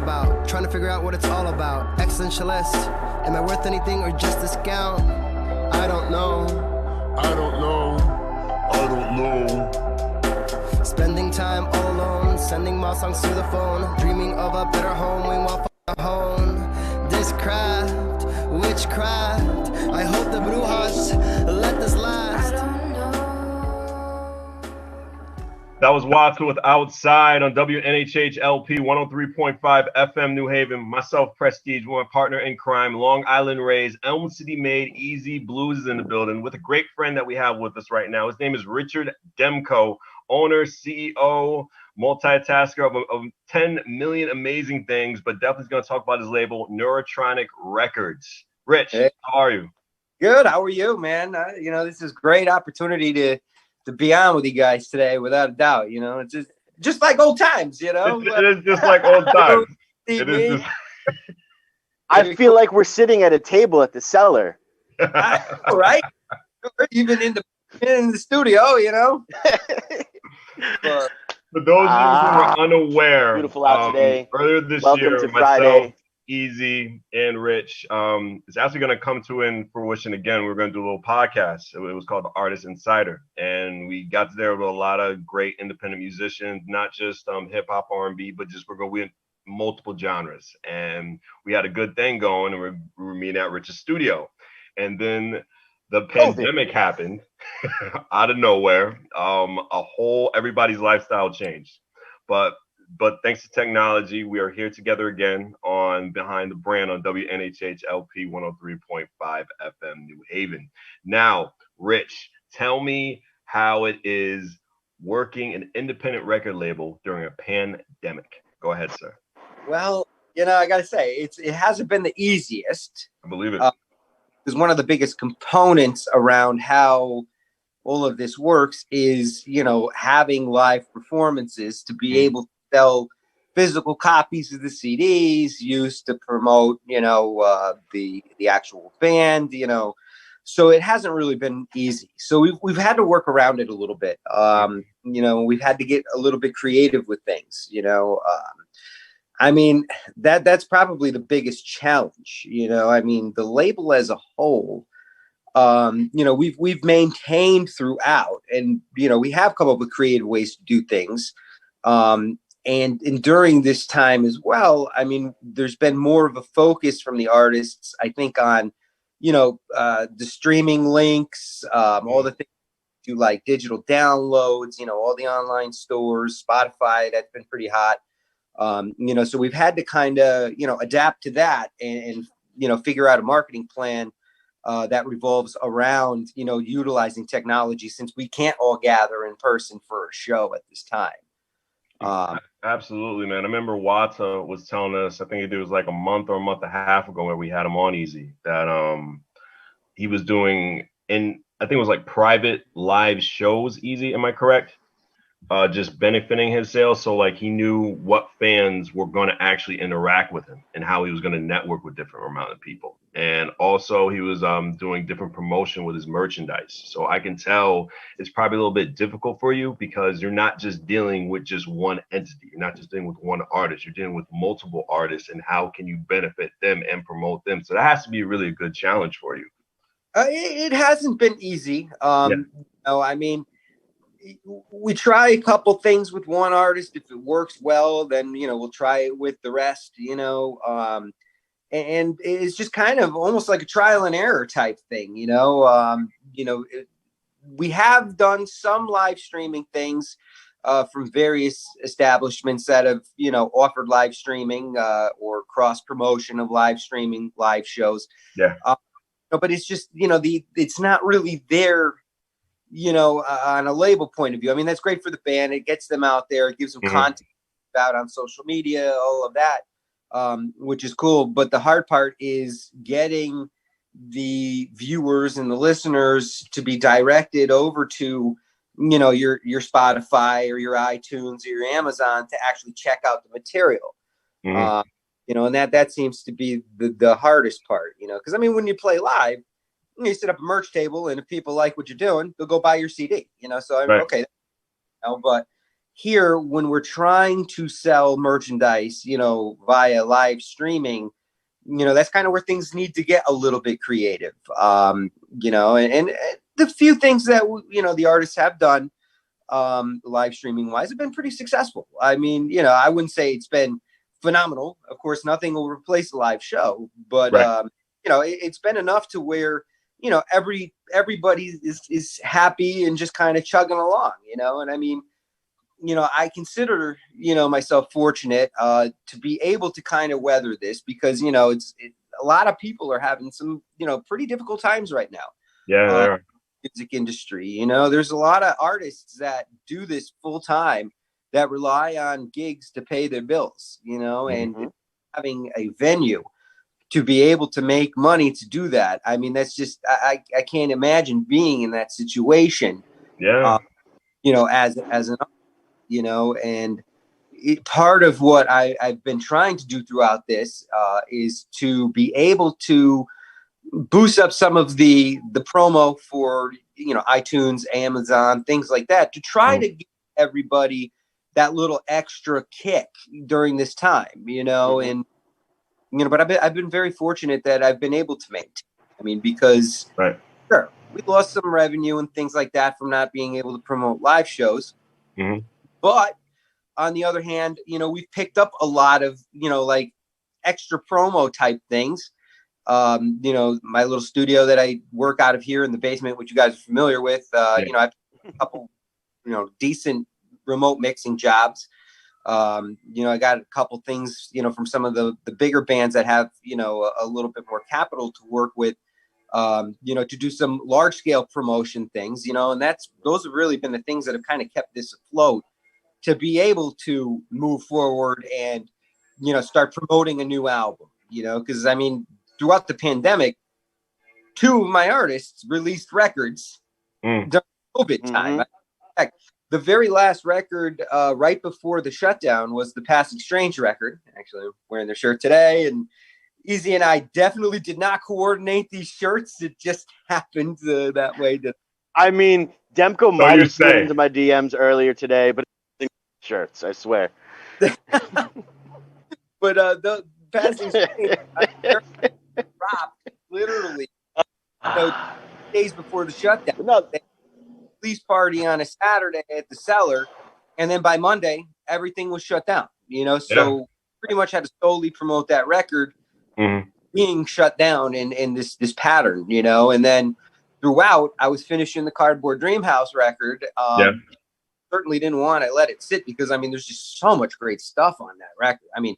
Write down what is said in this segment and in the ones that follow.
about. Trying to figure out what it's all about. Existentialist. Am I worth anything or just discount? I don't know. I don't know. I don't know. Spending time all alone, sending my songs to the phone, dreaming of a better home, we want a home. This craft, witchcraft, I hope the brujas let this last. That was Watson with Outside on WNHH LP 103.5 FM New Haven. Myself, Prestige, my partner in crime, Long Island raised, Elm City made, Easy Bluez is in the building with a great friend that we have with us right now. His name is Richard Demko, owner, CEO, multitasker of 10 million amazing things, but definitely going to talk about his label, Neurotronix Records. Rich, hey. How are you? Good. How are you, man? This is a great opportunity to be on with you guys today, without a doubt. It's just like old times, It is just like old times. I feel like we're sitting at a table at the cellar. Right? Even in the studio, But for those of you who are unaware, beautiful out today. Earlier this Welcome year, to myself, Friday. Easy, and Rich, it's actually going to come to fruition again. We're going to do a little podcast. It was called The Artist Insider, and we got there with a lot of great independent musicians, not just hip hop, R&B, but just we in multiple genres, and we had a good thing going. And we were meeting at Rich's studio, and then the pandemic happened out of nowhere. Everybody's lifestyle changed, but thanks to technology, we are here together again on Behind the Brand on WNHH LP 103.5 FM New Haven. Now, Rich, tell me how it is working an independent record label during a pandemic. Go ahead, sir. Well, I got to say, it hasn't been the easiest. I believe it. Because one of the biggest components around how all of this works is, having live performances to be able to sell physical copies of the CDs used to promote, the actual band, so it hasn't really been easy. So we've had to work around it a little bit. We've had to get a little bit creative with things, that's probably the biggest challenge, the label as a whole, we've maintained throughout, and, we have come up with creative ways to do things. And during this time as well, there's been more of a focus from the artists, I think, on, the streaming links, all the things to like digital downloads, all the online stores, Spotify, that's been pretty hot. So we've had to kind of, adapt to that and figure out a marketing plan that revolves around, utilizing technology, since we can't all gather in person for a show at this time. Absolutely, man. I remember Wata was telling us, I think it was like a month or a month and a half ago where we had him on Easy, that he was doing I think it was like private live shows, Easy, am I correct? Just benefiting his sales. So like he knew what fans were going to actually interact with him and how he was going to network with different amount of people. And also he was doing different promotion with his merchandise. So I can tell it's probably a little bit difficult for you because you're not just dealing with just one entity. You're not just dealing with one artist. You're dealing with multiple artists, and how can you benefit them and promote them? So that has to be really a good challenge for you. It hasn't been easy. We try a couple things with one artist. If it works well, then, we'll try it with the rest, and it's just kind of almost like a trial and error type thing, we have done some live streaming things from various establishments that have, offered live streaming or cross promotion of live streaming live shows. Yeah. But it's just, it's not really there, on a label point of view. That's great for the band. It gets them out there. It gives them content out on social media, all of that, which is cool. But the hard part is getting the viewers and the listeners to be directed over to, your Spotify or your iTunes or your Amazon to actually check out the material. And that seems to be the hardest part, because when you play live, you set up a merch table, and if people like what you're doing, they'll go buy your CD, so right. Okay. But here, when we're trying to sell merchandise, via live streaming, that's kind of where things need to get a little bit creative. And the few things that, the artists have done live streaming wise have been pretty successful. I mean, I wouldn't say it's been phenomenal. Of course, nothing will replace a live show, but Right. it's been enough to where everybody is happy and just kind of chugging along, and I mean, I consider myself fortunate to be able to kind of weather this, because a lot of people are having some pretty difficult times right now. Yeah, there. Music industry, there's a lot of artists that do this full time that rely on gigs to pay their bills, and having a venue to be able to make money to do that. I mean, that's just, I can't imagine being in that situation. Yeah. As an, and part of what I've been trying to do throughout this is to be able to boost up some of the promo for, iTunes, Amazon, things like that, to try to give everybody that little extra kick during this time, and, but I've been very fortunate that I've been able to maintain. I mean, because sure, we lost some revenue and things like that from not being able to promote live shows. But on the other hand, we've picked up a lot of, like extra promo type things. My little studio that I work out of here in the basement, which you guys are familiar with, I have a couple, decent remote mixing jobs. I got a couple things, from some of the bigger bands that have, a little bit more capital to work with, to do some large scale promotion things, and those have really been the things that have kind of kept this afloat, to be able to move forward and, start promoting a new album, because I mean, throughout the pandemic, 2 of my artists released records during COVID time. In fact, the very last record right before the shutdown was the Passing Strange record. Actually, I'm wearing their shirt today, and Easy and I definitely did not coordinate these shirts. It just happened that way. I mean, Demko might have slid into my DMs earlier today, but shirts, I swear. But the Passing Strange dropped literally days before the shutdown. They release party on a Saturday at the Cellar, and then by Monday everything was shut down. So pretty much had to solely promote that record being shut down in this pattern. And then throughout, I was finishing the Cardboard Dream House record. Certainly didn't want to let it sit, because I mean, there's just so much great stuff on that record. I mean,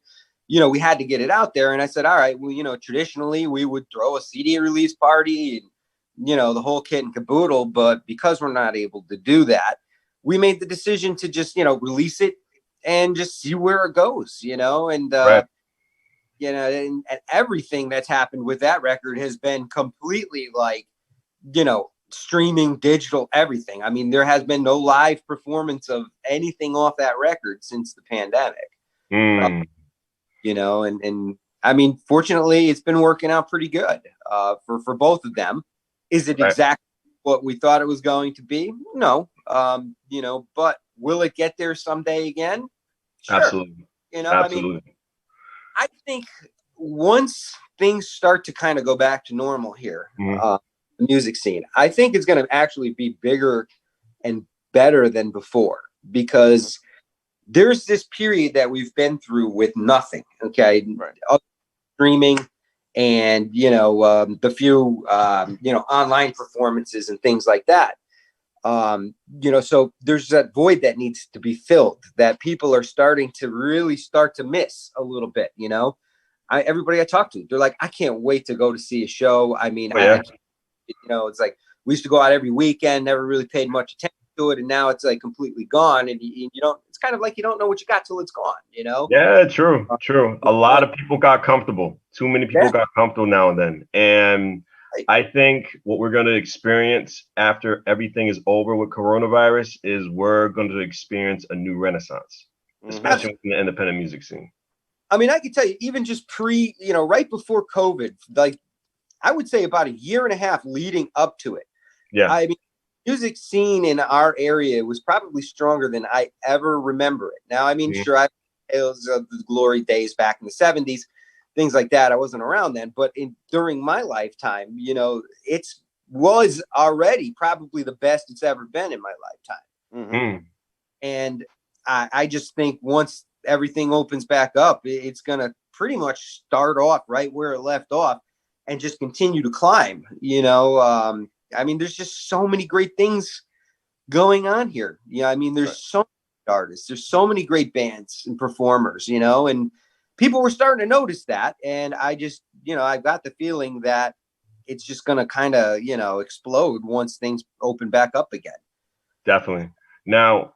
we had to get it out there, and I said, all right, well, traditionally we would throw a CD release party and, the whole kit and caboodle, but because we're not able to do that, we made the decision to just, release it and just see where it goes, and, and everything that's happened with that record has been completely like, streaming, digital, everything. I mean, there has been no live performance of anything off that record since the pandemic. And I mean, fortunately, it's been working out pretty good for both of them. Is it exactly what we thought it was going to be? No. But will it get there someday again? Sure. Absolutely. I mean, I think once things start to kind of go back to normal here, the music scene, I think it's going to actually be bigger and better than before, because there's this period that we've been through with nothing. Okay. Streaming and, the few, online performances and things like that. So there's that void that needs to be filled, that people are starting to really start to miss a little bit. Everybody I talk to, they're like, I can't wait to go to see a show. I mean, it's like we used to go out every weekend, never really paid much attention to it, and now it's like completely gone, and you don't. It's kind of like you don't know what you got till it's gone. Yeah, true. A lot of people got comfortable. Too many people got comfortable now and then, and I think what we're going to experience after everything is over with coronavirus is we're going to experience a new renaissance, especially in the independent music scene. I mean, I can tell you, even just right before COVID, like I would say about a year and a half leading up to it. Yeah. I mean, music scene in our area was probably stronger than I ever remember it. Now, I mean, sure, it was the glory days back in the 70s, things like that. I wasn't around then, but during my lifetime, you know, was already probably the best it's ever been in my lifetime. And I just think once everything opens back up, it's going to pretty much start off right where it left off and just continue to climb, you know. I mean, there's just so many great things going on here. Yeah, I mean, there's so many artists, there's so many great bands and performers, you know, and people were starting to notice that. And I just, you know, I got the feeling that it's just going to kind of, you know, explode once things open back up again. Definitely. Now,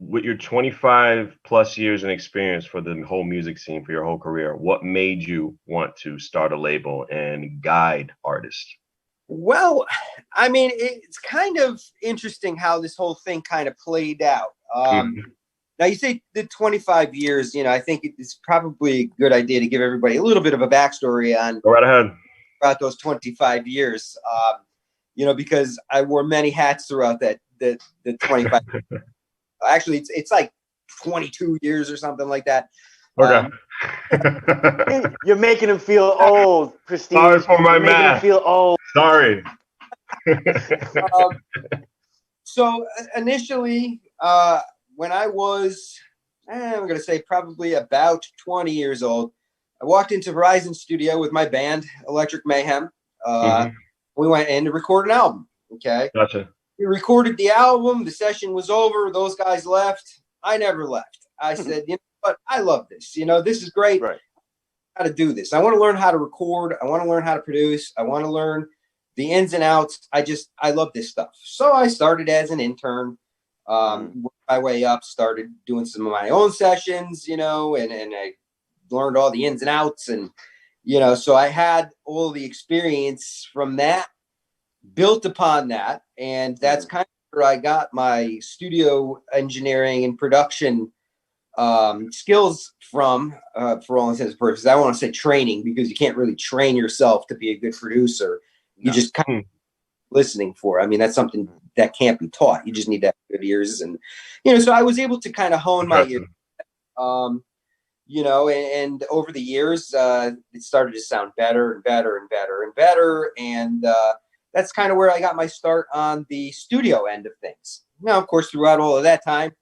with your 25 plus years in experience for the whole music scene, for your whole career, what made you want to start a label and guide artists? Well, I mean, it's kind of interesting how this whole thing kind of played out. Now, you say the 25 years, you know, I think it's probably a good idea to give everybody a little bit of a backstory on. Go right ahead. About those 25 years, you know, because I wore many hats throughout the 25. Actually, it's like 22 years or something like that. Okay. You're making him feel old, Christine. Sorry for my math. Making him feel old. Sorry. So initially, when I was, I'm going to say probably about 20 years old, I walked into Verizon studio with my band, Electric Mayhem. We went in to record an album. Okay. Gotcha. We recorded the album. The session was over. Those guys left. I never left. I said, you know what? I love this. You know, this is great. Right. How to do this. I want to learn how to record. I want to learn how to produce. I want to learn the ins and outs. I love this stuff. So I started as an intern, worked my way up, started doing some of my own sessions, you know, and I learned all the ins and outs. And, you know, so I had all the experience from that, built upon that. And that's kind of where I got my studio engineering and production skills from, for all intents and purposes. I don't want to say training, because you can't really train yourself to be a good producer. You just kind of listening for. I mean, that's something that can't be taught. You just need to have good ears. And, you know, so I was able to kind of hone my ears, you know, and over the years, it started to sound better and better and better and better. And that's kind of where I got my start on the studio end of things. Now, of course, throughout all of that time,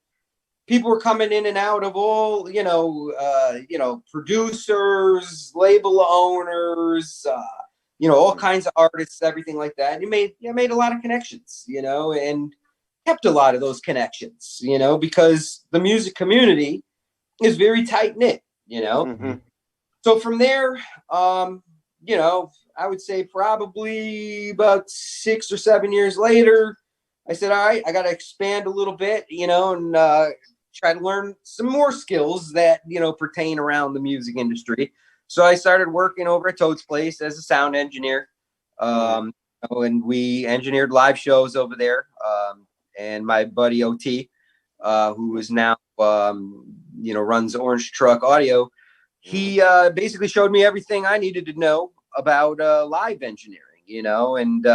people were coming in and out of all, you know, producers, label owners, you know, all kinds of artists, everything like that. And you made a lot of connections, you know, and kept a lot of those connections, you know, because the music community is very tight knit, you know. So from there, you know, I would say probably about 6 or 7 years later, I said, all right, I got to expand a little bit, you know, and try to learn some more skills that, you know, pertain around the music industry. So I started working over at Toad's Place as a sound engineer. And we engineered live shows over there. And my buddy OT, who is now, you know, runs Orange Truck Audio, he basically showed me everything I needed to know about live engineering, you know. And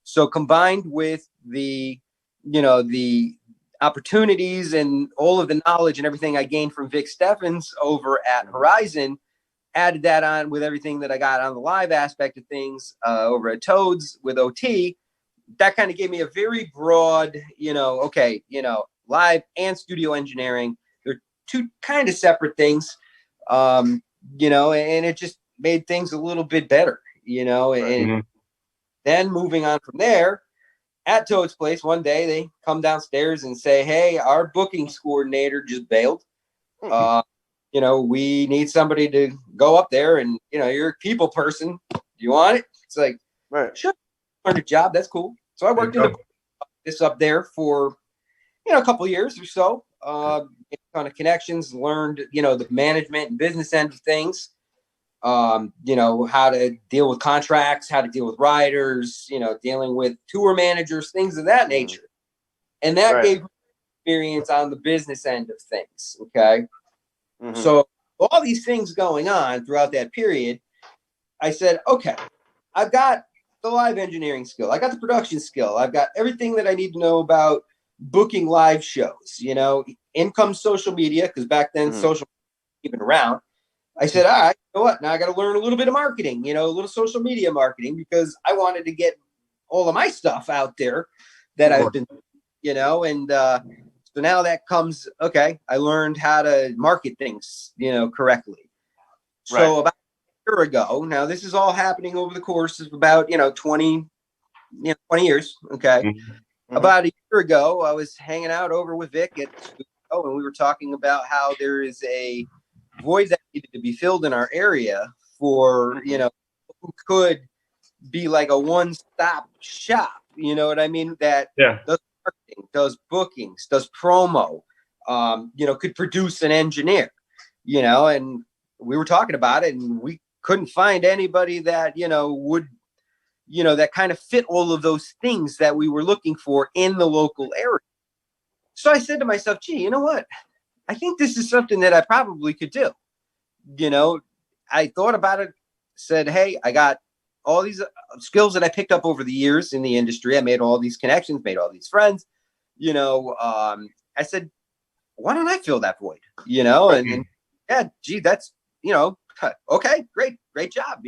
so combined with the, you know, the opportunities and all of the knowledge and everything I gained from Vic Steffens over at Horizon, added that on with everything that I got on the live aspect of things over at Toad's with OT, that kind of gave me a very broad, you know, okay, you know, live and studio engineering, they're two kind of separate things, you know, and it just made things a little bit better, you know. And then moving on from there, at Toad's Place, one day they come downstairs and say, hey, our bookings coordinator just bailed. You know, we need somebody to go up there, and, you know, you're a people person. Do you want it? It's like, sure, learned a job. That's cool. So I worked in this up there for, you know, a couple of years or so. Kind of connections, learned, you know, the management and business end of things. You know, how to deal with contracts, how to deal with writers, you know, dealing with tour managers, things of that nature. And that gave me experience on the business end of things. Okay. So all these things going on throughout that period, I said, okay, I've got the live engineering skill. I got the production skill. I've got everything that I need to know about booking live shows, you know, in comes social media, because back then social media wasn't even around. I said, all right, you know what? Now I got to learn a little bit of marketing, you know, a little social media marketing, because I wanted to get all of my stuff out there that I've been, you know, and so now that comes, okay, I learned how to market things, you know, correctly. So about a year ago, now this is all happening over the course of about, 20 years. Okay. About a year ago, I was hanging out over with Vic and we were talking about how there is a void that needed to be filled in our area for, who could be like a one-stop shop. You know what I mean? That does marketing, does bookings, does promo, could produce an engineer, and we were talking about it, and we couldn't find anybody that, would, that kind of fit all of those things that we were looking for in the local area. So I said to myself, gee, you know what? I think this is something that I probably could do. I thought about it, said, hey, I got all these skills that I picked up over the years in the industry. I made all these connections, made all these friends, I said, why don't I fill that void? And yeah, gee, that's, okay, great job,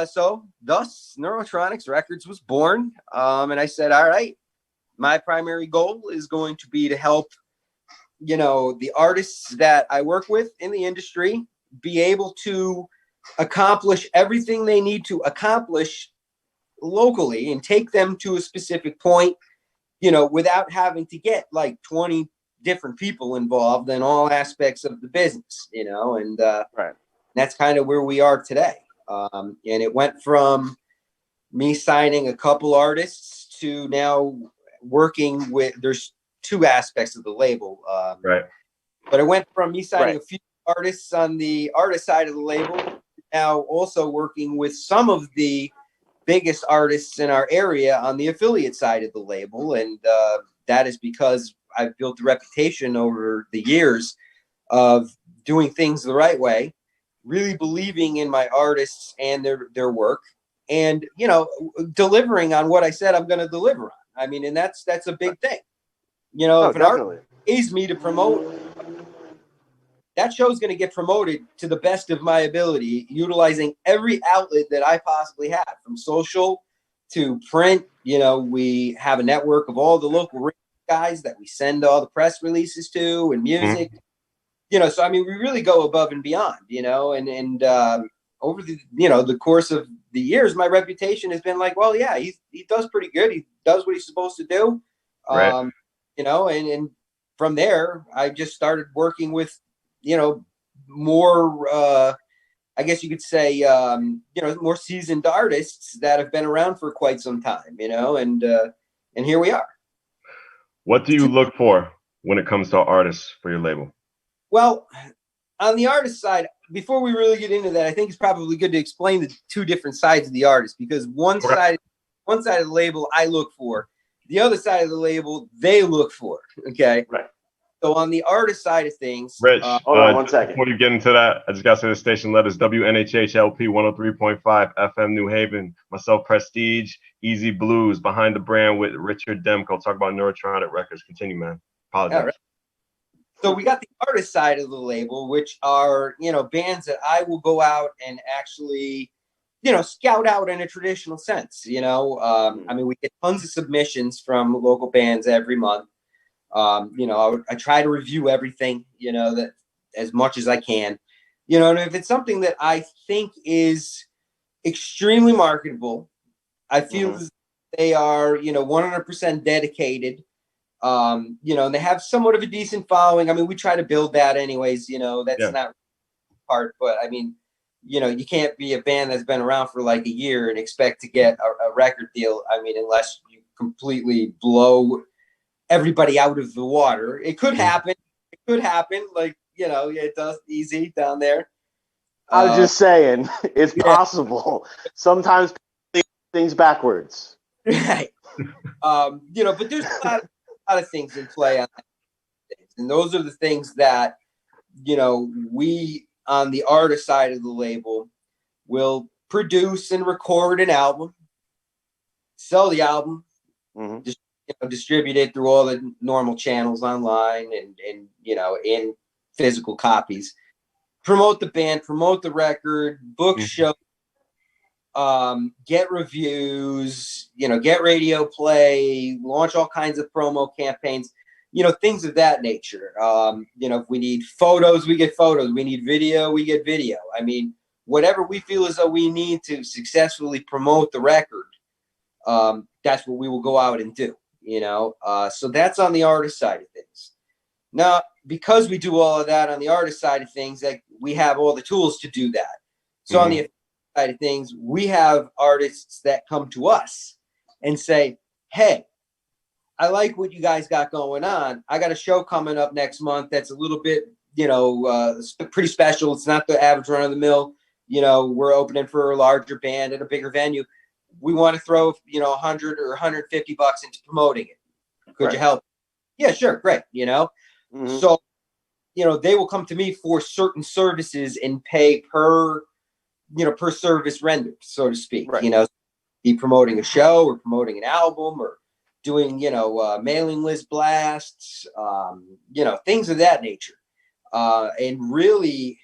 so thus Neurotronix Records was born. And I said, all right, my primary goal is going to be to help, the artists that I work with in the industry be able to accomplish everything they need to accomplish locally and take them to a specific point, without having to get like 20 different people involved in all aspects of the business, and that's kind of where we are today. And it went from me signing a couple artists to now working with, there's two aspects of the label. But it went from me signing a few artists on the artist side of the label, now also working with some of the biggest artists in our area on the affiliate side of the label. And that is because I've built a reputation over the years of doing things the right way, really believing in my artists and their work, and delivering on what I said I'm going to deliver on. I mean, and that's a big thing. If an artist pays me to promote, that show's going to get promoted to the best of my ability, utilizing every outlet that I possibly have, from social to print. We have a network of all the local guys that we send all the press releases to, and music. So I mean, we really go above and beyond, and over the course of the years, my reputation has been like, well, yeah, he does pretty good. He does what he's supposed to do. And from there, I just started working with, more, I guess you could say, more seasoned artists that have been around for quite some time, and here we are. What do you look for when it comes to artists for your label? Well, on the artist side, before we really get into that, I think it's probably good to explain the two different sides of the artist, because one side of the label I look for, the other side of the label they look for. Okay. Right. So on the artist side of things, Rich, hold on 1 second. Before you get into that, I just got to say the station letters: WNHHLP 103.5 FM New Haven. Myself, Prestige, Easy Bluez, behind the brand with Richard Demko. Talk about Neurotronix Records. Continue, man. Apologize. Right. So we got the artist side of the label, which are, bands that I will go out and actually, scout out in a traditional sense. I mean, we get tons of submissions from local bands every month. I try to review everything, that as much as I can, and if it's something that I think is extremely marketable, I feel they are, 100% dedicated. And they have somewhat of a decent following. I mean, we try to build that anyways, that's not hard, but I mean, you can't be a band that's been around for like a year and expect to get a record deal. I mean, unless you completely blow everybody out of the water. It could happen. Like, it does easy down there. I was just saying, it's possible. Sometimes things backwards. Right. But there's a lot of things in play on that. And those are the things that, we on the artist side of the label will produce and record an album. sell the album, Mm-hmm. just distribute it through all the normal channels online and in physical copies. Promote the band, promote the record, book shows, get reviews, get radio play, launch all kinds of promo campaigns, things of that nature. If we need photos, we get photos. We need video, we get video. I mean, whatever we feel as though we need to successfully promote the record, that's what we will go out and do, so that's on the artist side of things. Now, because we do all of that on the artist side of things, like, we have all the tools to do that. So on the side of things, we have artists that come to us and say, hey, I like what you guys got going on. I got a show coming up next month that's a little bit, pretty special. It's not the average run of the mill. We're opening for a larger band at a bigger venue. We want to throw, 100 or 150 bucks into promoting it. Could you help? Yeah, sure. Great. So, they will come to me for certain services and pay per service rendered, so to speak. Right. Be promoting a show or promoting an album or doing, mailing list blasts, things of that nature. And really,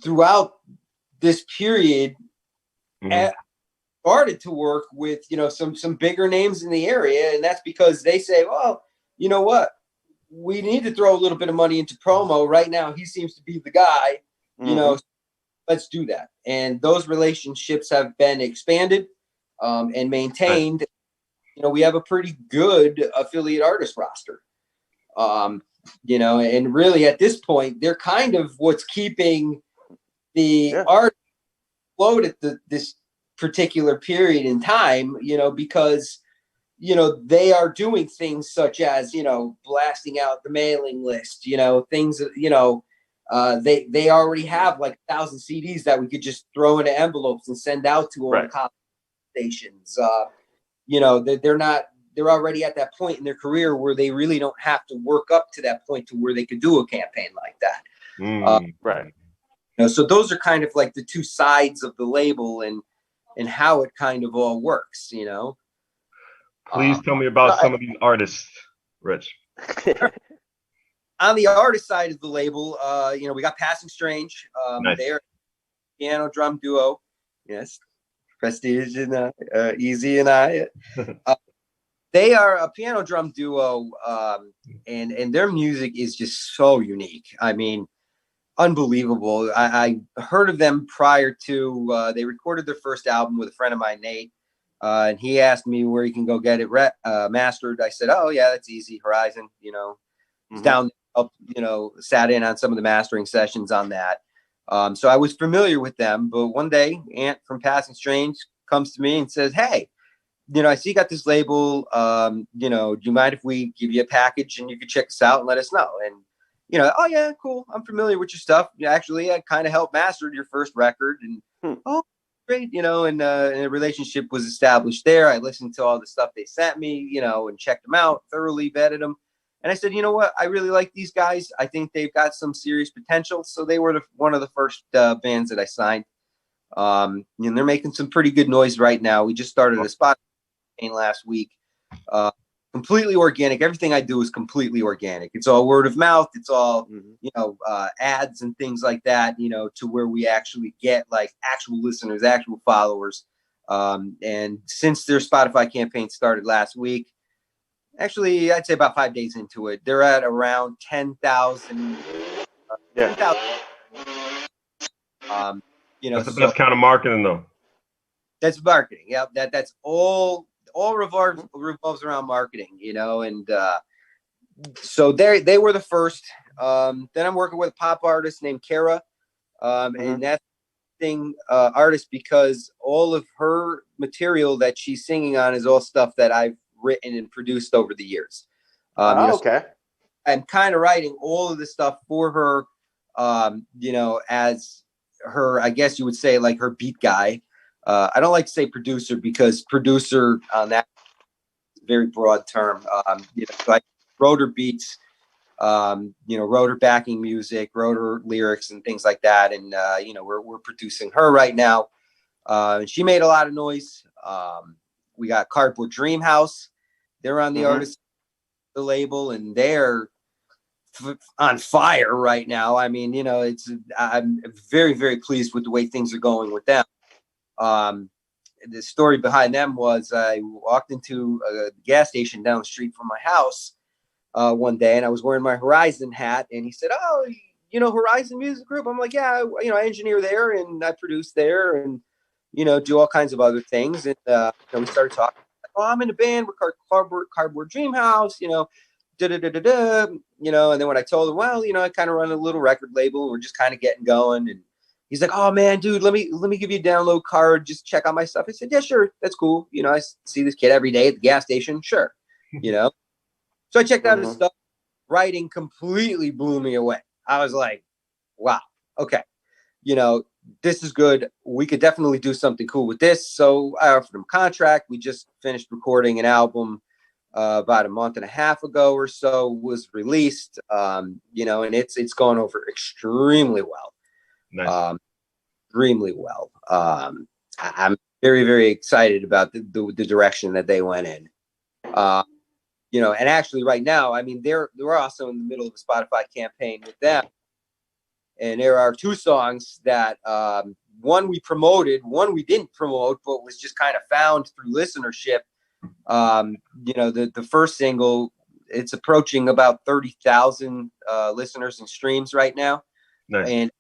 throughout this period, I started to work with, some bigger names in the area. And that's because they say, well, you know what? We need to throw a little bit of money into promo right now. He seems to be the guy, let's do that. And those relationships have been expanded and maintained. We have a pretty good affiliate artist roster, and really at this point, they're kind of what's keeping the art afloat at this particular period in time, because they are doing things such as, blasting out the mailing list, things, they already have like 1,000 CDs that we could just throw into envelopes and send out to all the copy stations. They're already at that point in their career where they really don't have to work up to that point to where they could do a campaign like that. Right. So those are kind of like the two sides of the label and how it kind of all works, Please tell me about some of these artists, Rich. On the artist side of the label, we got Passing Strange. Nice. They're a piano drum duo. Yes. Prestige and Easy and I. They are a piano drum duo, and their music is just so unique. I mean, unbelievable. I heard of them prior to they recorded their first album with a friend of mine, Nate. And he asked me where you can go get it mastered. I said, oh, yeah, that's easy. Horizon, he's down, up, sat in on some of the mastering sessions on that. So I was familiar with them. But one day, Ant from Passing Strange comes to me and says, hey, I see you got this label. Do you mind if we give you a package and you can check us out and let us know? And, oh, yeah, cool. I'm familiar with your stuff. Actually, I kind of helped master your first record. And, oh, great, and a relationship was established there. I listened to all the stuff they sent me, and checked them out, thoroughly vetted them. And I said, you know what? I really like these guys. I think they've got some serious potential. So they were one of the first bands that I signed. And they're making some pretty good noise right now. We just started a spot campaign last week. Completely organic. Everything I do is completely organic. It's all word of mouth. It's all, ads and things like that, to where we actually get like actual listeners, actual followers. And since their Spotify campaign started last week, actually, I'd say about 5 days into it, they're at around 10,000. 10,000. That's the best kind of marketing, though. That's marketing. Yeah, that's all revolves around marketing, and so they were the first. Then I'm working with a pop artist named Kara, and that's artist because all of her material that she's singing on is all stuff that I've written and produced over the years. Okay. I'm kind of writing all of the stuff for her, as her, I guess you would say, like her beat guy. I don't like to say producer because producer on that is a very broad term. So I wrote her beats, wrote her backing music, wrote her lyrics and things like that. And, we're producing her right now. She made a lot of noise. We got Cardboard Dream House. They're on the artist the label, and they're on fire right now. I mean, I'm very, very pleased with the way things are going with them. The story behind them was I walked into a gas station down the street from my house one day, and I was wearing my Horizon hat, and he said, "Oh, Horizon Music Group?" I'm like, "Yeah, I engineer there and I produce there and, do all kinds of other things." And, we started talking. "Oh, I'm in a band with Cardboard Dream House, and then when I told him, well, I kind of run a little record label, we're just kind of getting going. And he's like, "Oh man, dude, let me give you a download card. Just check out my stuff." I said, "Yeah, sure. That's cool. I see this kid every day at the gas station. Sure." So I checked out his stuff. Writing completely blew me away. I was like, wow, okay. This is good. We could definitely do something cool with this. So I offered him a contract. We just finished recording an album about a month and a half ago or so, was released, and it's gone over extremely well. Nice. Extremely well. I'm very, very excited about the direction that they went in. And actually right now, I mean, they're also in the middle of a Spotify campaign with them. And there are 2 songs that one we promoted, one we didn't promote, but was just kind of found through listenership. The first single, it's approaching about 30,000 listeners and streams right now. Nice. And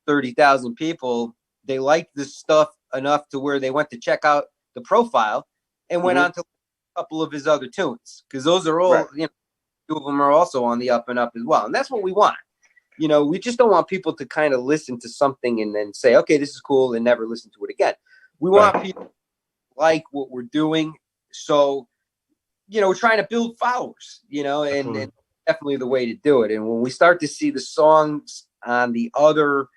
30,000 people, they liked this stuff enough to where they went to check out the profile and went on to a couple of his other tunes, because those are all, 2 of them are also on the up and up as well. And that's what we want. We just don't want people to kind of listen to something and then say, okay, this is cool, and never listen to it again. We want people to like what we're doing. So, we're trying to build followers, and definitely the way to do it. And when we start to see the songs on the other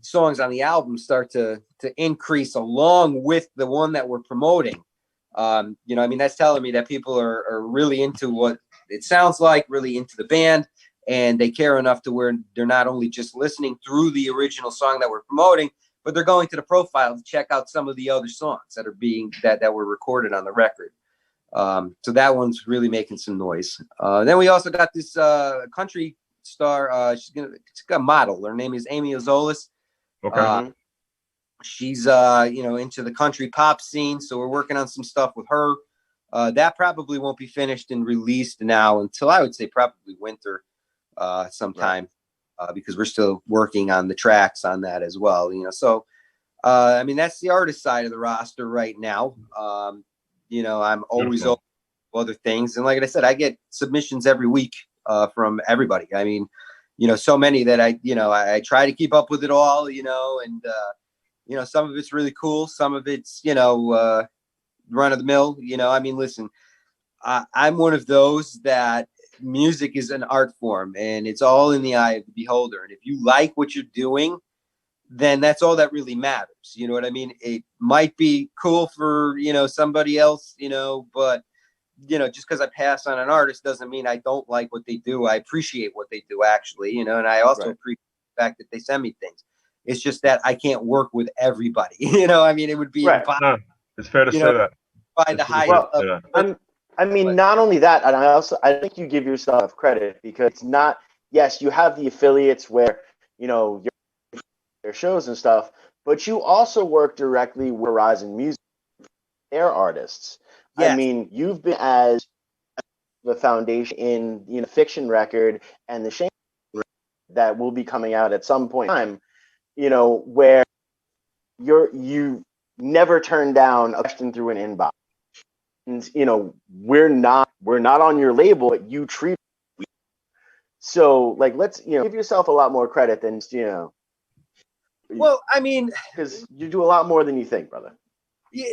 songs on the album start to increase along with the one that we're promoting, that's telling me that people are really into what it sounds like, really into the band, and they care enough to where they're not only just listening through the original song that we're promoting, but they're going to the profile to check out some of the other songs that are that were recorded on the record. So that one's really making some noise. Then we also got this country star. She's a model. Her name is Amy Ozolis. Okay. She's into the country pop scene, so we're working on some stuff with her. That probably won't be finished and released now until, I would say, probably winter sometime, because we're still working on the tracks on that as well. So that's the artist side of the roster right now. I'm always open to other things, and like I said, I get submissions every week from everybody. I mean, so many that I try to keep up with it all, and some of it's really cool. Some of it's, run of the mill, listen, I'm one of those that music is an art form, and it's all in the eye of the beholder. And if you like what you're doing, then that's all that really matters. You know what I mean? It might be cool for, somebody else, but, just because I pass on an artist doesn't mean I don't like what they do. I appreciate what they do, actually, and I also appreciate the fact that they send me things. It's just that I can't work with everybody. It would be impossible. No, it's fair to say that. By the height not only that, and I think you give yourself credit, because it's not, yes, you have the affiliates where, their shows and stuff, but you also work directly with Horizon Music, their artists. Yes. I mean, you've been as the foundation in, Fiction record and the Shame that will be coming out at some point in time, where you never turn down a question through an inbox. And, we're not on your label, but you treat it. So, let's, give yourself a lot more credit than, Well, because you do a lot more than you think, brother.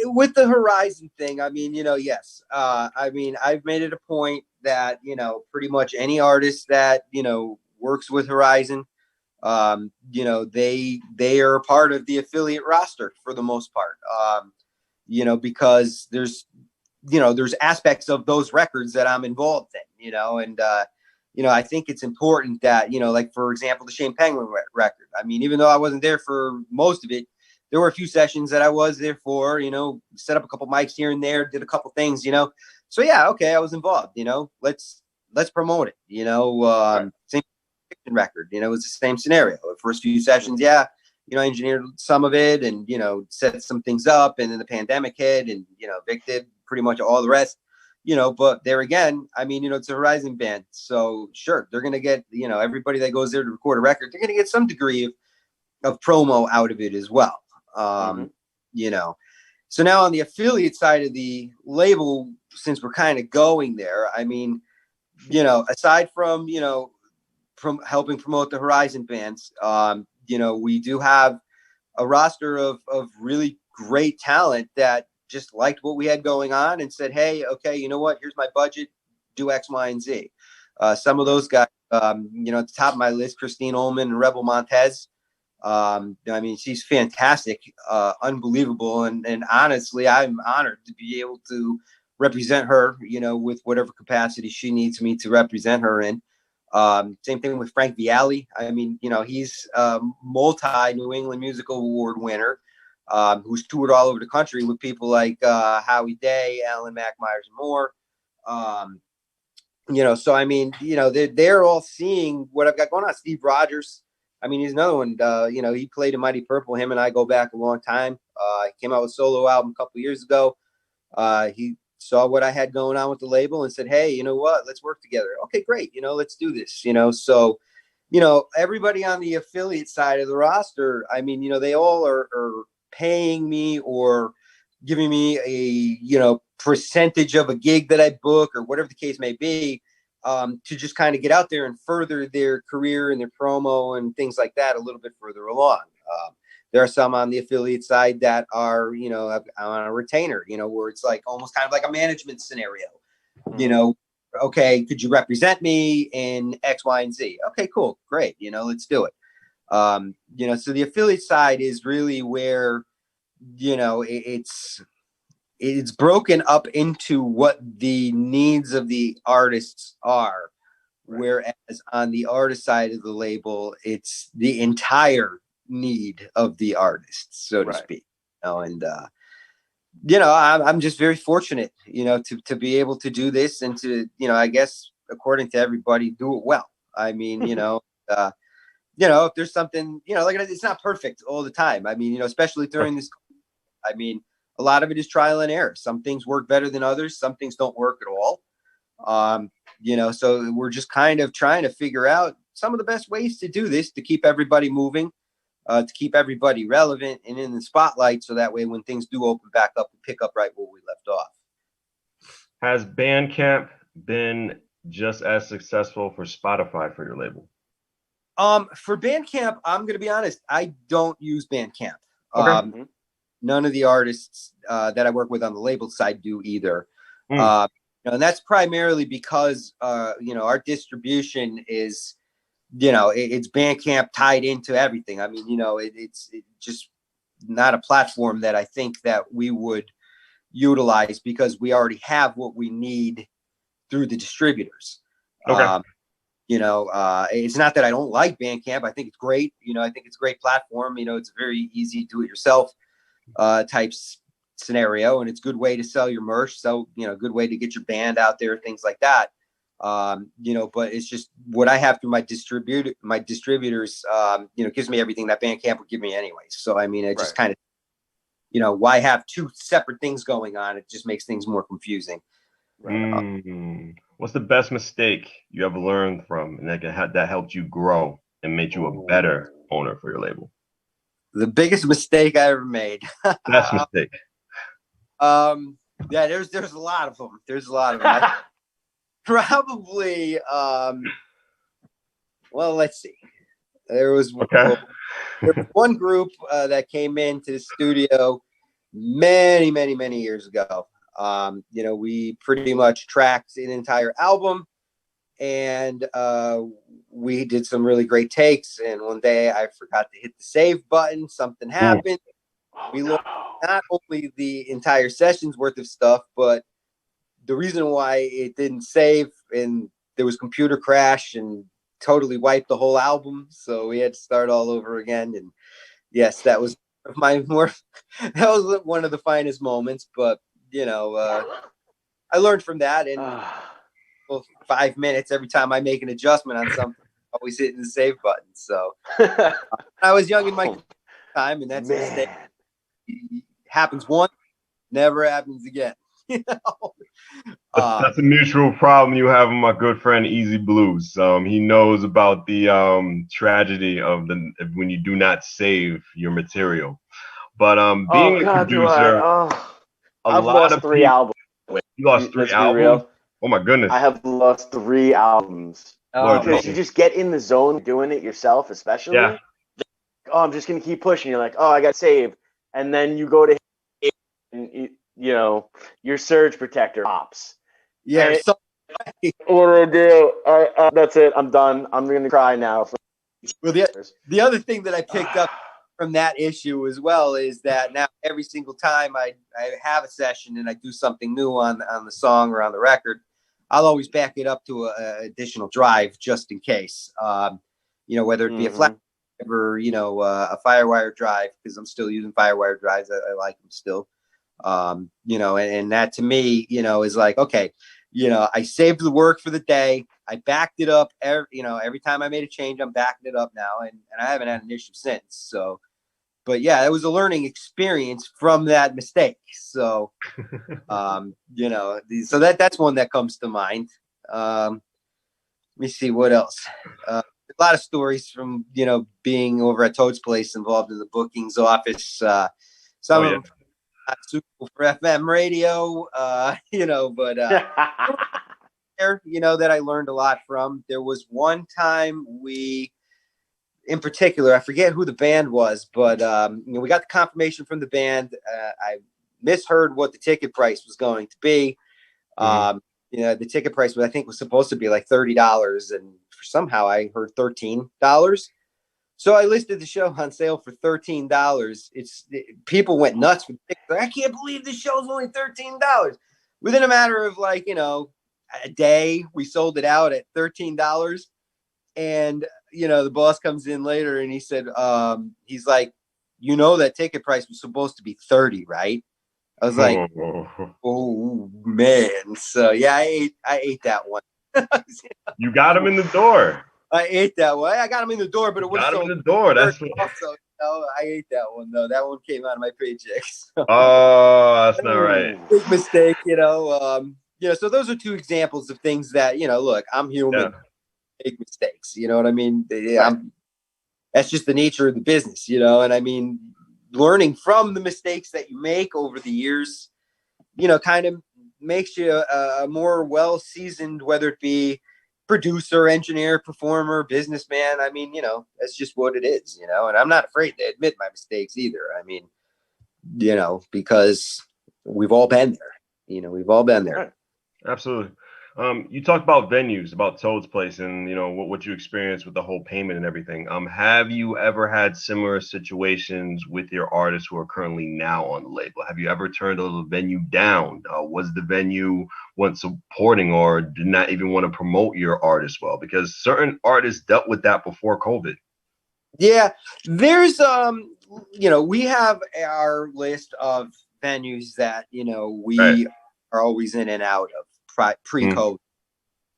With the Horizon thing, yes. I've made it a point that, pretty much any artist that, works with Horizon, they are a part of the affiliate roster for the most part, because there's aspects of those records that I'm involved in, and I think it's important that, like, for example, the Shane Penguin record. Even though I wasn't there for most of it, there were a few sessions that I was there for, set up a couple mics here and there, did a couple things, So yeah, okay, I was involved, let's promote it, same record, it was the same scenario. The first few sessions, yeah, I engineered some of it and, set some things up, and then the pandemic hit, and, Vic did pretty much all the rest, but there again, I mean, it's a Horizon band. So sure, they're going to get, everybody that goes there to record a record, they're going to get some degree of promo out of it as well. So now on the affiliate side of the label, since we're kind of going there, I mean, aside from, from helping promote the Horizon bands, we do have a roster of really great talent that just liked what we had going on and said, hey, okay, you know what? Here's my budget. Do X, Y, and Z. Some of those guys, at the top of my list, Christine Ullman and Rebel Montez. I mean, she's fantastic, unbelievable. And honestly, I'm honored to be able to represent her, with whatever capacity she needs me to represent her in. Same thing with Frank Vialli. I mean, he's a multi-New England Musical Award winner, who's toured all over the country with people like Howie Day, Alan Mack, Myers, and more. So I mean, they're all seeing what I've got going on. Steve Rogers, I mean, he's another one. He played in Mighty Purple. Him and I go back a long time. He came out with a solo album a couple years ago. He saw what I had going on with the label and said, hey, you know what? Let's work together. Okay, great. Let's do this. So, everybody on the affiliate side of the roster, I mean, they all are paying me or giving me a, percentage of a gig that I book or whatever the case may be, to just kind of get out there and further their career and their promo and things like that a little bit further along. There are some on the affiliate side that are, on a retainer, where it's like almost kind of like a management scenario, okay, could you represent me in X, Y, and Z? Okay, cool. Great. Let's do it. So the affiliate side is really where, it's broken up into what the needs of the artists are. Right. Whereas on the artist side of the label, it's the entire need of the artist, so to speak. And I'm just very fortunate, to be able to do this and to, I guess, according to everybody, do it well. I mean, if there's something, like it's not perfect all the time. I mean, especially during this, I mean, a lot of it is trial and error. Some things work better than others. Some things don't work at all. So we're just kind of trying to figure out some of the best ways to do this, to keep everybody moving, to keep everybody relevant and in the spotlight. So that way, when things do open back up, we pick up right where we left off. Has Bandcamp been just as successful for Spotify for your label? For Bandcamp, I'm going to be honest. I don't use Bandcamp. Okay. None of the artists that I work with on the label side do either. And that's primarily because, our distribution is, it's Bandcamp tied into everything. I mean, it's just not a platform that I think that we would utilize because we already have what we need through the distributors. Okay. It's not that I don't like Bandcamp. I think it's great. I think it's a great platform. It's a very easy do-it-yourself type scenario, and it's a good way to sell your merch. So, good way to get your band out there, things like that. But it's just what I have through my distributors, gives me everything that Bandcamp would give me anyway. So, I mean, it just kind of, why have two separate things going on? It just makes things more confusing. What's the best mistake you ever learned from and that helped you grow and made you a better owner for your label? The biggest mistake I ever made. Best mistake. Yeah, there's a lot of them. There's a lot of them. Probably. Well, let's see. There was one group that came into the studio many, many, many years ago. We pretty much tracked an entire album, and we did some really great takes. And one day I forgot to hit the save button. Something happened. We lost not only the entire session's worth of stuff, but the reason why it didn't save, and there was computer crash and totally wiped the whole album. So we had to start all over again. And yes, that was my more that was one of the finest moments. But I learned from that, and 5 minutes every time I make an adjustment on something, I'm always hitting the save button. So I was young in my time, and that's a mistake. It happens once, never happens again. That's a mutual problem you have with my good friend Easy Bluez. He knows about the tragedy of when you do not save your material. But being a producer, I've lost 3 albums. You lost 3 albums? Oh my goodness! I have lost 3 albums because you just get in the zone doing it yourself, especially. Yeah. Oh, I'm just gonna keep pushing. You're like, oh, I got saved, and then you go to, and your surge protector pops. Yeah. What do I do? That's it. I'm done. I'm gonna cry now. Well, the other thing that I picked up from that issue as well is that now every single time I have a session and I do something new on the song or on the record, I'll always back it up to a additional drive just in case. Whether it be a flat or a Firewire drive, because I'm still using Firewire drives. I like them still. And that to me, is like, okay, I saved the work for the day. I backed it up every time I made a change, I'm backing it up now. And I haven't had an issue since. So, but yeah, it was a learning experience from that mistake. So, so that's one that comes to mind. Let me see what else. A lot of stories from, being over at Toad's Place involved in the bookings office. Some of them not suitable for FM radio, but that I learned a lot from. There was one time in particular, I forget who the band was, but we got the confirmation from the band. I misheard what the ticket price was going to be. The ticket price was supposed to be like $30, and somehow I heard $13. So I listed the show on sale for $13. People went nuts with tickets. I can't believe this show's only $13. Within a matter of a day, we sold it out at $13. And the boss comes in later and he said, he's like, that ticket price was supposed to be $30, right? I was like, oh man. So yeah, I ate that one. You got him in the door. I ate that one. I got him in the door, but it was got him in the door. That's also, I ate that one though. That one came out of my paycheck. So. Oh, that's not right. Big mistake, So those are 2 examples of things that look, I'm human. Yeah. Make mistakes. You know what I mean? That's just the nature of the business. And I mean, learning from the mistakes that you make over the years, kind of makes you a more well-seasoned, whether it be producer, engineer, performer, businessman. I mean, that's just what it is, and I'm not afraid to admit my mistakes either. I mean, because we've all been there, we've all been there. Right. Absolutely. You talked about venues, about Toad's Place, and what you experienced with the whole payment and everything. Have you ever had similar situations with your artists who are currently now on the label? Have you ever turned a venue down? Was the venue wasn't supporting or did not even want to promote your artist well? Because certain artists dealt with that before COVID. Yeah, there's we have our list of venues that we are always in and out of. Pre-COVID,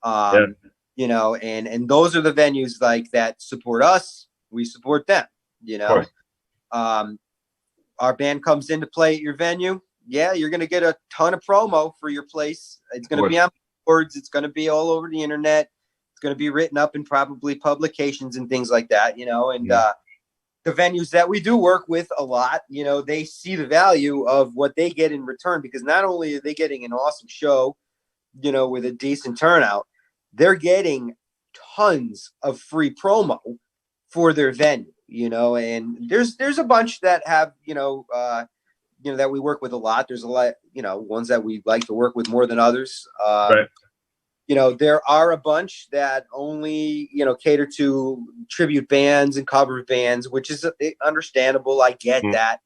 and those are the venues like that support us. We support them. Our band comes in to play at your venue. Yeah, you're going to get a ton of promo for your place. It's going to be on boards. It's going to be all over the internet. It's going to be written up in probably publications and things like that. And the venues that we do work with a lot, they see the value of what they get in return, because not only are they getting an awesome show, with a decent turnout, they're getting tons of free promo for their venue, and there's a bunch that have, that we work with a lot. There's a lot, ones that we like to work with more than others. There are a bunch that only, cater to tribute bands and cover bands, which is understandable. I get that,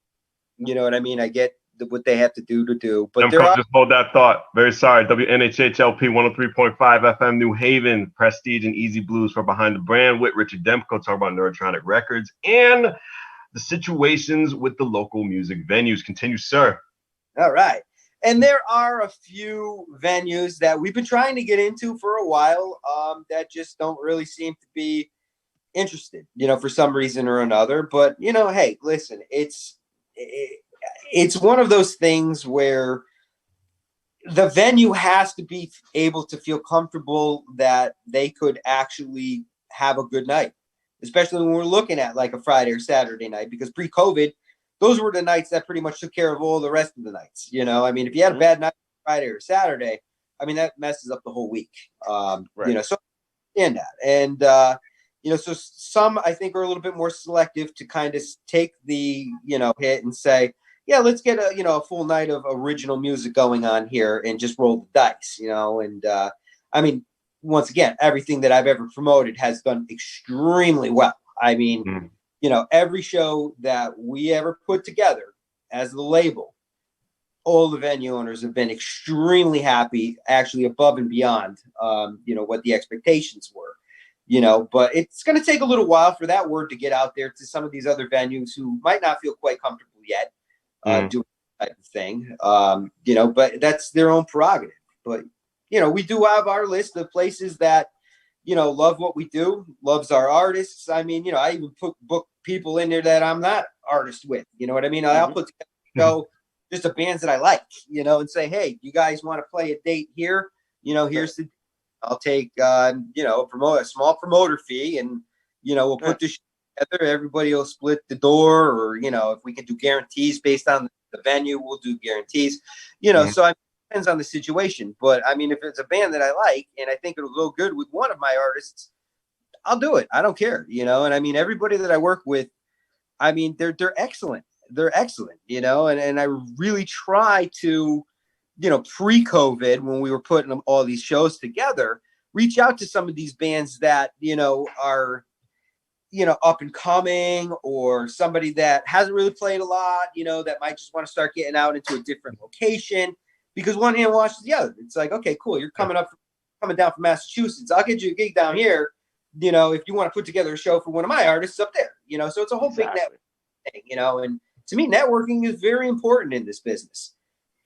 you know what I mean? I get what they have to do, but Demko, just hold that thought. Very sorry. WNHHLP 103.5 FM New Haven, Prestige and Easy Bluez for Behind the Brand with Richard Demko, talking about Neurotronix Records. And the situations with the local music venues. Continue, sir. All right. And there are a few venues that we've been trying to get into for a while that just don't really seem to be interested, for some reason or another. But, hey, listen, it's one of those things where the venue has to be able to feel comfortable that they could actually have a good night, especially when we're looking at like a Friday or Saturday night, because pre-COVID, those were the nights that pretty much took care of all the rest of the nights. I mean, if you had a bad night Friday or Saturday, I mean, that messes up the whole week. Right. So I understand that. And, so some I think are a little bit more selective to kind of take the, hit and say, yeah, let's get a full night of original music going on here and just roll the dice, and I mean, once again, everything that I've ever promoted has done extremely well. I mean, every show that we ever put together as the label, all the venue owners have been extremely happy, actually above and beyond, what the expectations were, but it's going to take a little while for that word to get out there to some of these other venues who might not feel quite comfortable yet doing that type of thing, but that's their own prerogative. But, we do have our list of places that, love what we do, loves our artists. I mean, I even book people in there that I'm not artist with, you know what I mean? I'll put together a show, just the bands that I like, and say, hey, you guys want to play a date here? Here's the, I'll take, a small promoter fee and, we'll put this together. Everybody will split the door, or, if we can do guarantees based on the venue, we'll do guarantees, so it depends on the situation. But I mean, if it's a band that I like and I think it'll go good with one of my artists, I'll do it. I don't care, and I mean, everybody that I work with, I mean, they're excellent. They're excellent, and I really try to, pre-COVID, when we were putting all these shows together, reach out to some of these bands that, are, up and coming, or somebody that hasn't really played a lot, that might just want to start getting out into a different location, because one hand washes the other. It's like, okay, cool. You're coming down from Massachusetts. I'll get you a gig down here, if you want to put together a show for one of my artists up there, so it's a whole big network thing, and to me, networking is very important in this business.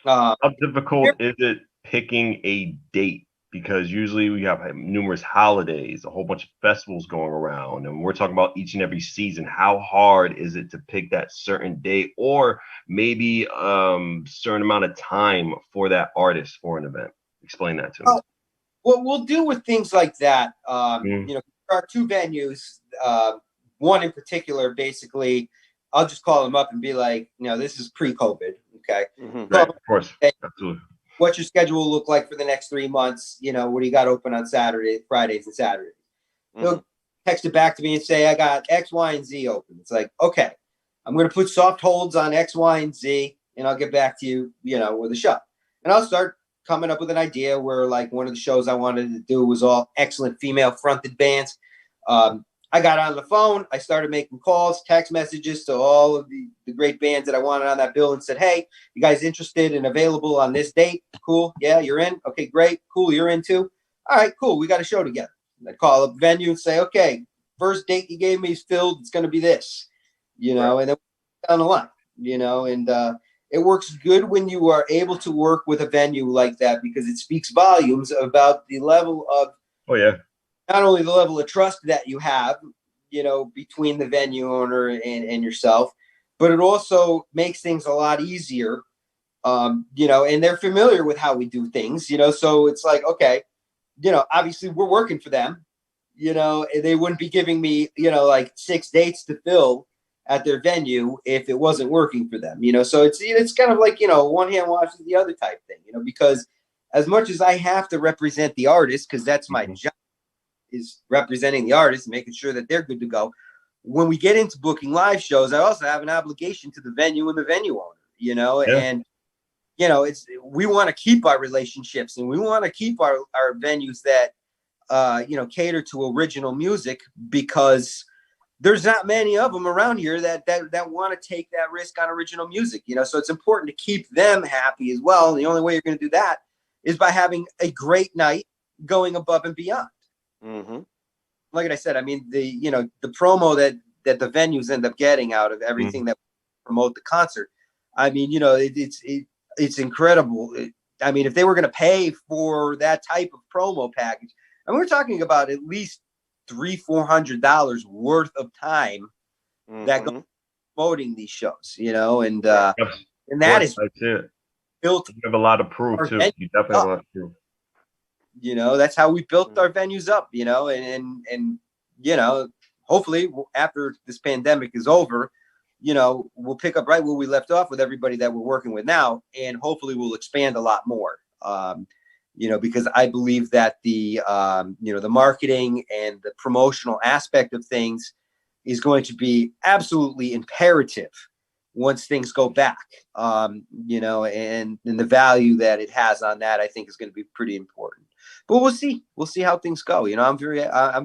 How difficult is it picking a date? Because usually we have numerous holidays, a whole bunch of festivals going around, and we're talking about each and every season. How hard is it to pick that certain date, or maybe certain amount of time for that artist for an event? Explain that to me. What we'll do with things like that, there are two venues. One in particular, basically, I'll just call them up and be like, this is pre-COVID, okay? Right, of course, absolutely. What's your schedule look like for the next 3 months? What do you got open on Fridays and Saturdays? He'll text it back to me and say, I got X, Y, and Z open. It's like, okay, I'm going to put soft holds on X, Y, and Z, and I'll get back to you, with a show. And I'll start coming up with an idea where, like, one of the shows I wanted to do was all excellent female-fronted bands. I got on the phone. I started making calls, text messages to all of the great bands that I wanted on that bill, and said, hey, you guys interested and available on this date? Cool. Yeah, you're in. Okay, great. Cool. You're in too. All right, cool. We got a show together. And I'd call up the venue and say, okay, first date you gave me is filled. It's going to be this, right. And then down the line, and it works good when you are able to work with a venue like that, because it speaks volumes about the level of, not only the level of trust that you have, between the venue owner and yourself, but it also makes things a lot easier, and they're familiar with how we do things, so it's like, okay, obviously we're working for them, they wouldn't be giving me, like 6 dates to fill at their venue if it wasn't working for them, so it's kind of like, one hand washes the other type thing, because as much as I have to represent the artist, because that's my job, is representing the artist and making sure that they're good to go. When we get into booking live shows, I also have an obligation to the venue and the venue owner, and, we want to keep our relationships, and we want to keep our venues that, cater to original music, because there's not many of them around here that want to take that risk on original music, so it's important to keep them happy as well. And the only way you're going to do that is by having a great night, going above and beyond. Like I said, I mean, the promo that that the venues end up getting out of everything that promote the concert. I mean, you know, it's incredible. I mean, if they were going to pay for that type of promo package, and we're talking about at least $300-400 worth of time that goes promoting these shows, you know, and that is built. You have a lot of proof too. You definitely have a lot of proof. You know, that's how we built our venues up, you know, and you know, hopefully after this pandemic is over, you know, we'll pick up right where we left off with everybody that we're working with now, and hopefully we'll expand a lot more. You know, because I believe that the you know, the marketing and the promotional aspect of things is going to be absolutely imperative once things go back. You know, and the value that it has on that, I think, is going to be pretty important. But we'll see how things go. You know, I'm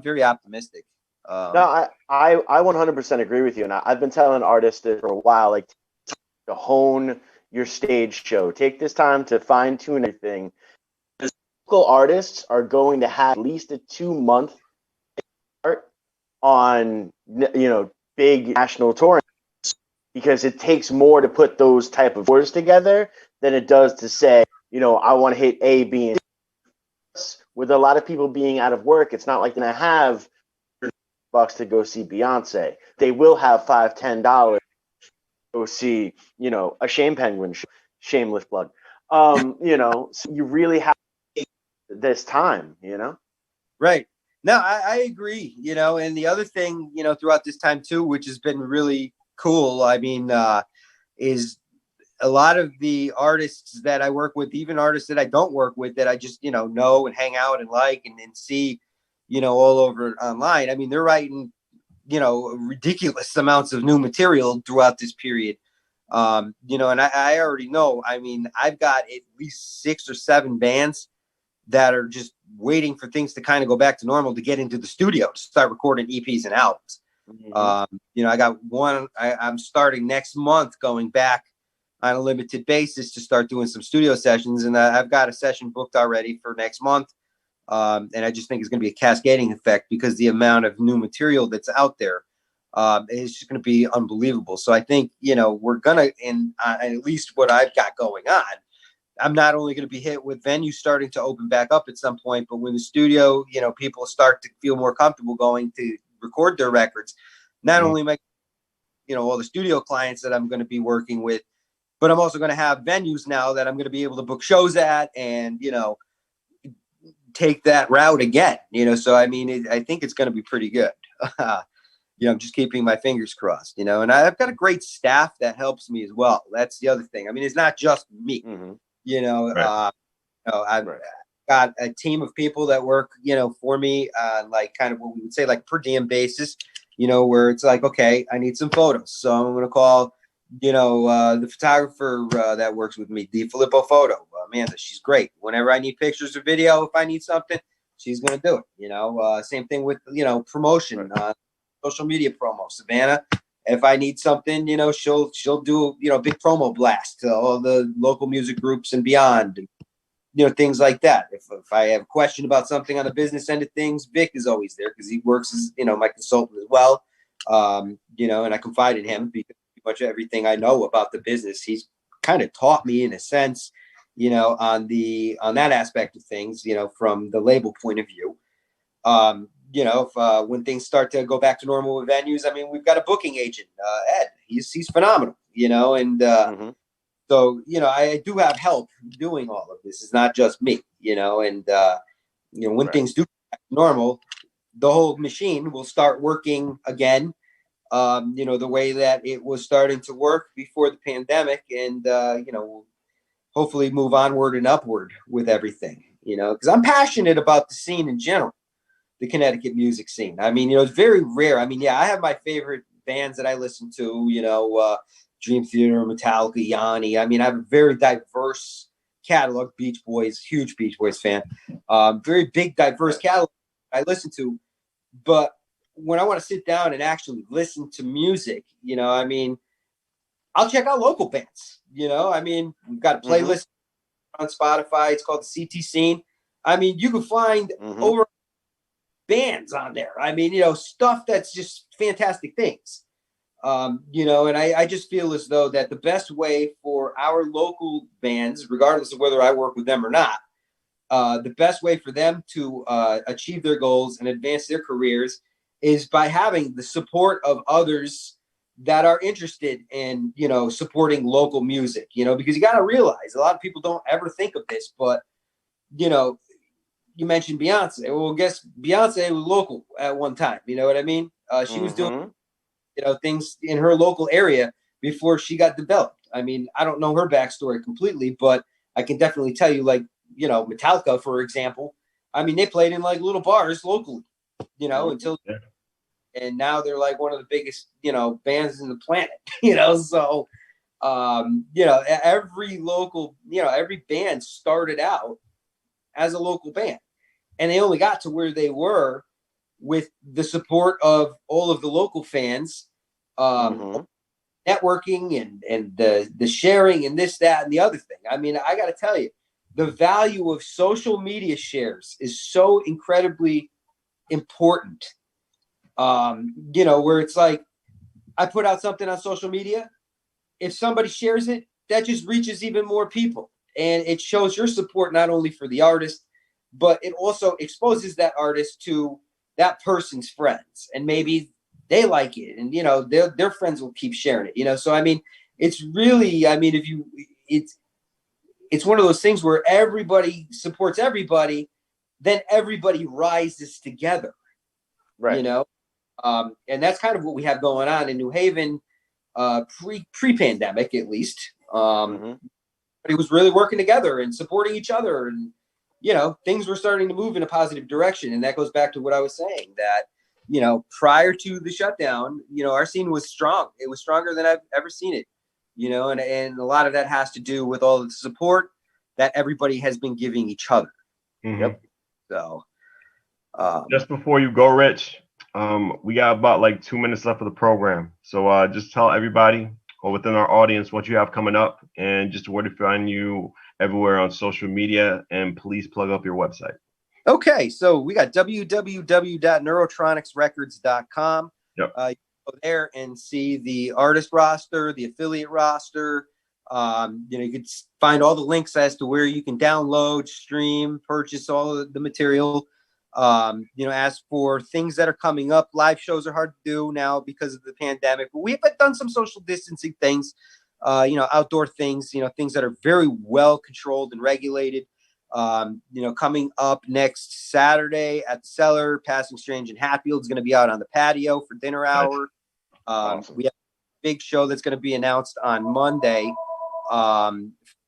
very optimistic. No, I 100% agree with you, and I've been telling artists this for a while, like, to hone your stage show. Take this time to fine tune everything. Local artists are going to have at least a 2-month start on, you know, big national touring, because it takes more to put those type of words together than it does to say, you know, I want to hit A, B, and C. With a lot of people being out of work, it's not like they're going to have $100 to go see Beyonce. They will have $5-10 to go see, you know, a Shame Penguin show. Shameless plug. You know, so you really have this time, you know? Right. No, I agree, you know, and the other thing, you know, throughout this time too, which has been really cool, I mean, is a lot of the artists that I work with, even artists that I don't work with, that I just, you know and hang out and like and see, you know, all over online. I mean, they're writing, you know, ridiculous amounts of new material throughout this period. You know, and I already know, I mean, I've got at least 6 or 7 bands that are just waiting for things to kind of go back to normal to get into the studio to start recording EPs and albums. You know, I got one, I'm starting next month going back on a limited basis to start doing some studio sessions. And I've got a session booked already for next month. And I just think it's going to be a cascading effect because the amount of new material that's out there is just going to be unbelievable. So I think, you know, we're going to, and at least what I've got going on, I'm not only going to be hit with venues starting to open back up at some point, but when the studio, you know, people start to feel more comfortable going to record their records, not only my, you know, all the studio clients that I'm going to be working with, but I'm also going to have venues now that I'm going to be able to book shows at and, you know, take that route again, you know? So, I mean, I think it's going to be pretty good. You know, I'm just keeping my fingers crossed, you know, and I've got a great staff that helps me as well. That's the other thing. I mean, it's not just me. You know, I've got a team of people that work, you know, for me on like kind of what we would say like per diem basis, you know, where it's like, okay, I need some photos. So I'm going to call, you know, the photographer that works with me, Di Filippo Photo, Amanda. She's great. Whenever I need pictures or video, if I need something, she's going to do it. You know, same thing with, you know, promotion, social media promo, Savannah. If I need something, you know, she'll do, you know, big promo blast to all the local music groups and beyond, and, you know, things like that. If I have a question about something on the business end of things, Vic is always there because he works as, you know, my consultant as well. You know, and I confide in him because pretty much everything I know about the business, he's kind of taught me in a sense, you know, on that aspect of things, you know, from the label point of view. You know, if when things start to go back to normal with venues, I mean, we've got a booking agent, Ed. He's phenomenal, you know, and so, you know, I do have help doing all of this. It's not just me, you know, and you know, when things do go back to normal, the whole machine will start working again. You know, the way that it was starting to work before the pandemic, and you know, we'll hopefully move onward and upward with everything, you know, because I'm passionate about the scene in general. The Connecticut music scene. I mean, you know, it's very rare. I mean, yeah, I have my favorite bands that I listen to, you know, Dream Theater, Metallica, Yanni. I mean, I have a very diverse catalog. Beach Boys, huge Beach Boys fan. Very big, diverse catalog I listen to. But when I want to sit down and actually listen to music, you know, I mean, I'll check out local bands. You know, I mean, we've got a playlist on Spotify. It's called the CT Scene. I mean, you can find over bands on there. I mean, stuff that's just fantastic things. And I just feel as though that the best way for our local bands, regardless of whether I work with them or not, the best way for them to achieve their goals and advance their careers is by having the support of others that are interested in, supporting local music, because you got to realize a lot of people don't ever think of this, but, you mentioned Beyonce. Well, guess Beyonce was local at one time. You know what I mean? She was doing, things in her local area before she got developed. I mean, I don't know her backstory completely, but I can definitely tell you, like, Metallica, for example. I mean, they played in like little bars locally, until, and now they're like one of the biggest, bands in the planet, So, every local, every band started out as a local band, and they only got to where they were with the support of all of the local fans, networking and the sharing and this, that, and the other thing. I mean, I got to tell you, the value of social media shares is so incredibly important. Where it's like, I put out something on social media. If somebody shares it, that just reaches even more people. And it shows your support, not only for the artist, but it also exposes that artist to that person's friends. And maybe they like it, and, their friends will keep sharing it, So, I mean, it's really, I mean, it's one of those things where everybody supports everybody, then everybody rises together, right? And that's kind of what we have going on in New Haven, pre-pandemic at least. But it was really working together and supporting each other, and things were starting to move in a positive direction. And that goes back to what I was saying, that prior to the shutdown, our scene was strong. It was stronger than I've ever seen it. And a lot of that has to do with all of the support that everybody has been giving each other. Yep. So, just before you go, Rich, we got about like 2 minutes left of the program. So just tell everybody or within our audience what you have coming up, and just where to find you everywhere on social media, and please plug up your website. Okay, so we got www.neurotronixrecords.com. Yep. You go there and see the artist roster, the affiliate roster. You can find all the links as to where you can download, stream, purchase all of the material. As for things that are coming up, live shows are hard to do now because of the pandemic, but we've done some social distancing things, outdoor things, things that are very well controlled and regulated. Coming up next Saturday at the Cellar, Passing Strange and Hatfield is going to be out on the patio for dinner hour. Awesome. We have a big show that's going to be announced on Monday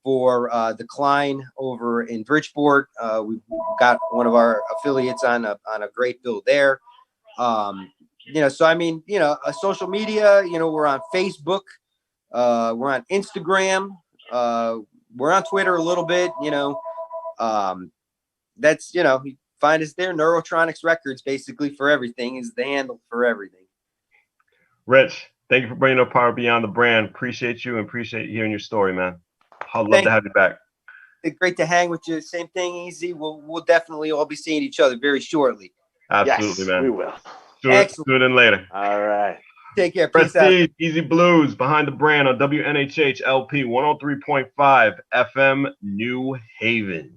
for the Klein over in Bridgeport. We've got one of our affiliates on a great bill there. So I mean, social media, we're on Facebook, we're on Instagram, we're on Twitter a little bit, that's, find us there. Neurotronix Records, basically, for everything, is the handle for everything. Rich, thank you for bringing up Power Beyond the Brand. Appreciate you and appreciate hearing your story, man. I'd love to have you back. It's great to hang with you. Same thing, Easy. We'll definitely all be seeing each other very shortly. Absolutely, yes, man. We will. Sooner than later. All right. Take care. Peace out. Prestige, Easy Bluez, Behind the Brand on WNHH LP 103.5 FM, New Haven.